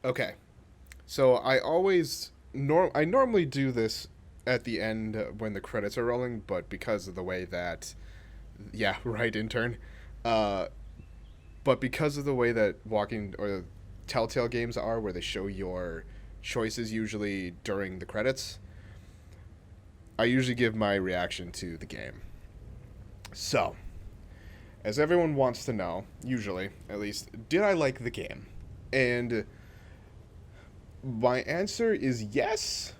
Okay. So I normally do this at the end when the credits are rolling, but because of the way that yeah, right, intern. Uh but because of the way that walking or Telltale games are where they show your choices usually during the credits, I usually give my reaction to the game. So, as everyone wants to know, usually, at least, did I like the game? And my answer is yes,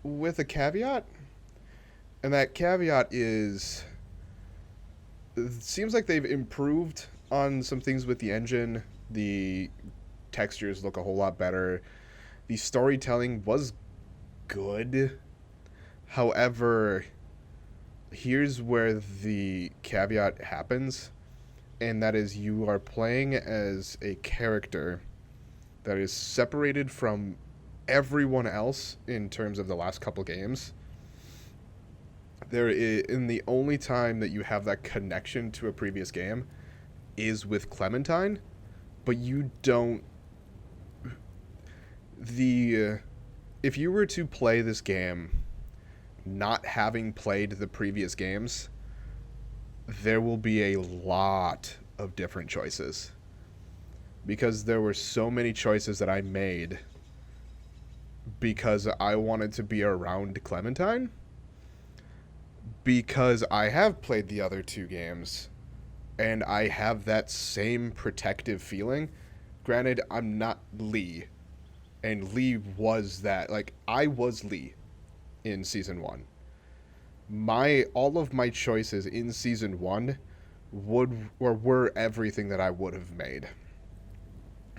with a caveat. And that caveat is it seems like they've improved on some things with the engine. The textures look a whole lot better. The storytelling was good. However, here's where the caveat happens, and that is you are playing as a character that is separated from everyone else in terms of the last couple games. There is, in the only time that you have that connection to a previous game is with Clementine, but you don't the if you were to play this game not having played the previous games, there will be a lot of different choices because there were so many choices that I made because I wanted to be around Clementine, because I have played the other two games and I have that same protective feeling. Granted, I'm not Lee, and Lee was that. Like, I was Lee in season 1. My all of my choices in season 1 would or were everything that I would have made.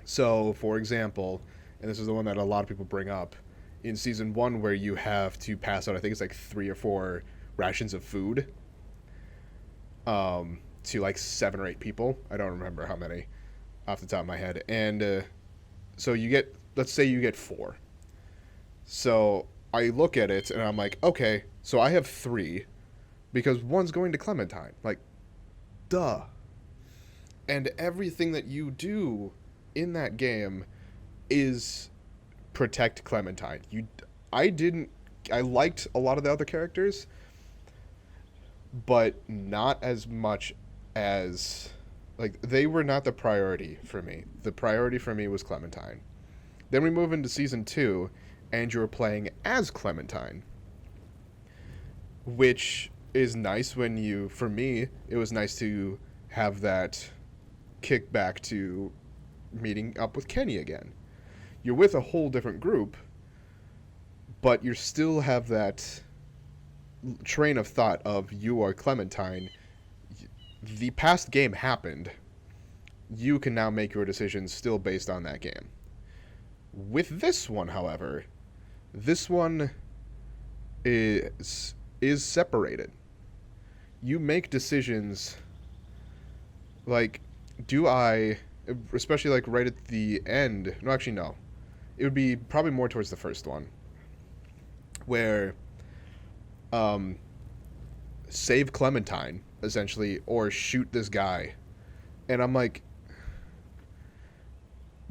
So, for example, and this is the one that a lot of people bring up, in season 1 where you have to pass out, I think it's like 3 or 4 rations of food to like 7 or 8 people. I don't remember how many off the top of my head. And so you get, let's say you get 4. So I look at it and I'm like, okay, so I have 3 because one's going to Clementine. Like, duh. And everything that you do in that game is protect Clementine. I didn't I liked a lot of the other characters, but not as much as, like, they were not the priority for me. The priority for me was Clementine. Then we move into season 2 and you're playing as Clementine, which is nice when you, for me, it was nice to have that kickback to meeting up with Kenny again. You're with a whole different group, but you still have that train of thought of you are Clementine. The past game happened. You can now make your decisions still based on that game. With this one, however, this one is separated. You make decisions like, do I, especially like right at the end, no, actually no, it would be probably more towards the first one, where save Clementine essentially or shoot this guy. And I'm like,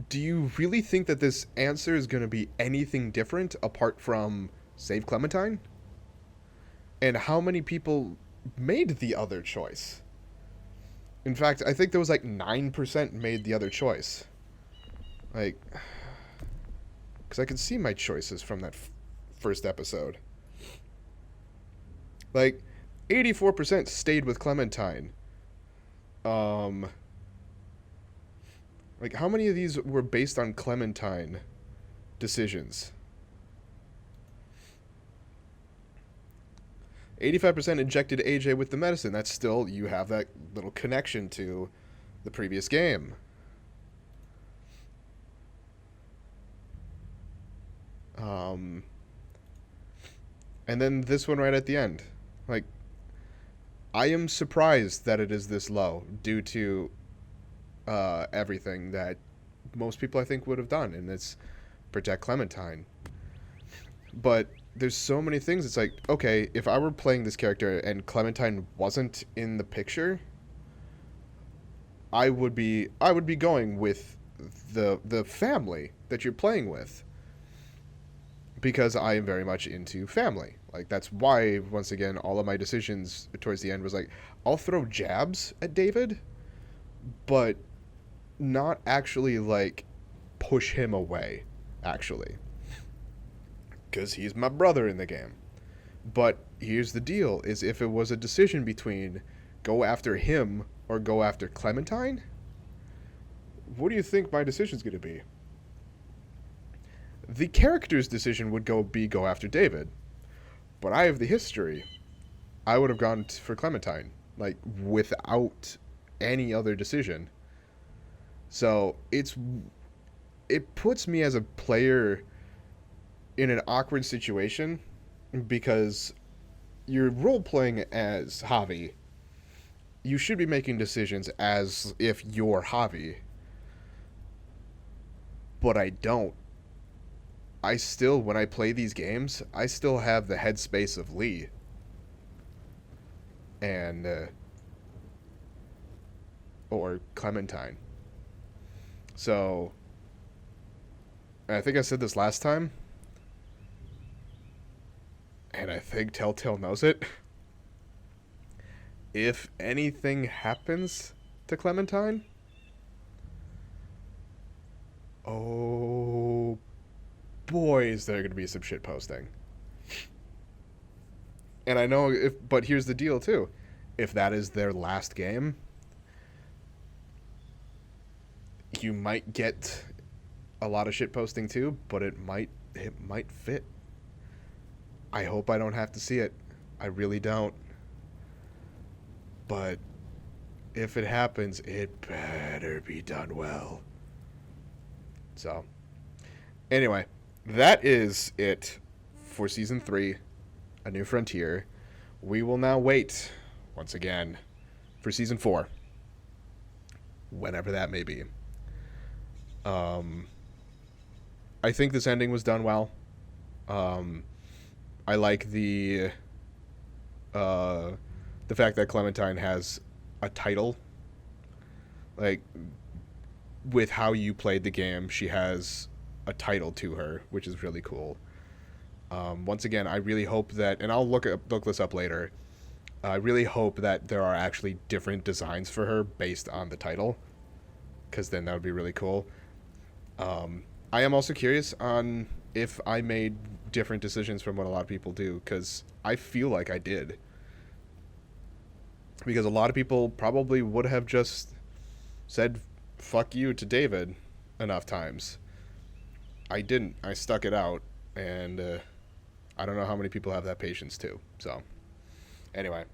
do you really think that this answer is going to be anything different apart from save Clementine? And how many people made the other choice? In fact, I think there was like 9% made the other choice. Like, because I could see my choices from that first episode. Like, 84% stayed with Clementine. Like, how many of these were based on Clementine decisions? 85% injected AJ with the medicine. That's still, you have that little connection to the previous game. And then this one right at the end. Like, I am surprised that it is this low due to everything that most people I think would have done, and it's protect Clementine. But there's so many things. It's like, okay, if I were playing this character and Clementine wasn't in the picture, I would be going with the family that you're playing with, because I am very much into family. Like, that's why, once again, all of my decisions towards the end was like, I'll throw jabs at David, but not actually, like, push him away, actually. Because he's my brother in the game. But here's the deal, is if it was a decision between go after him or go after Clementine, what do you think my decision's going to be? The character's decision would go after David. But I have the history. I would have gone for Clementine, like, without any other decision. So it puts me as a player in an awkward situation, because you're role playing as Javi. You should be making decisions as if you're Javi. But I don't. I still, when I play these games, I still have the headspace of Lee. And, or Clementine. So, I think I said this last time, and I think Telltale knows it. If anything happens to Clementine, oh boy, is there going to be some shit posting. And I know but here's the deal too. If that is their last game, you might get a lot of shit posting too, but it might fit. I hope I don't have to see it. I really don't. But if it happens, it better be done well. So, anyway, that is it for Season 3, A New Frontier. We will now wait, once again, for Season 4. Whenever that may be. I think this ending was done well. I like the fact that Clementine has a title. Like, with how you played the game, she has a title to her, which is really cool. Once again, I really hope that, and I'll look this up later, I really hope that there are actually different designs for her based on the title, because then that would be really cool. I am also curious on if I made different decisions from what a lot of people do, because I feel like I did. Because a lot of people probably would have just said fuck you to David enough times. I didn't. I stuck it out, and I don't know how many people have that patience too. So, anyway,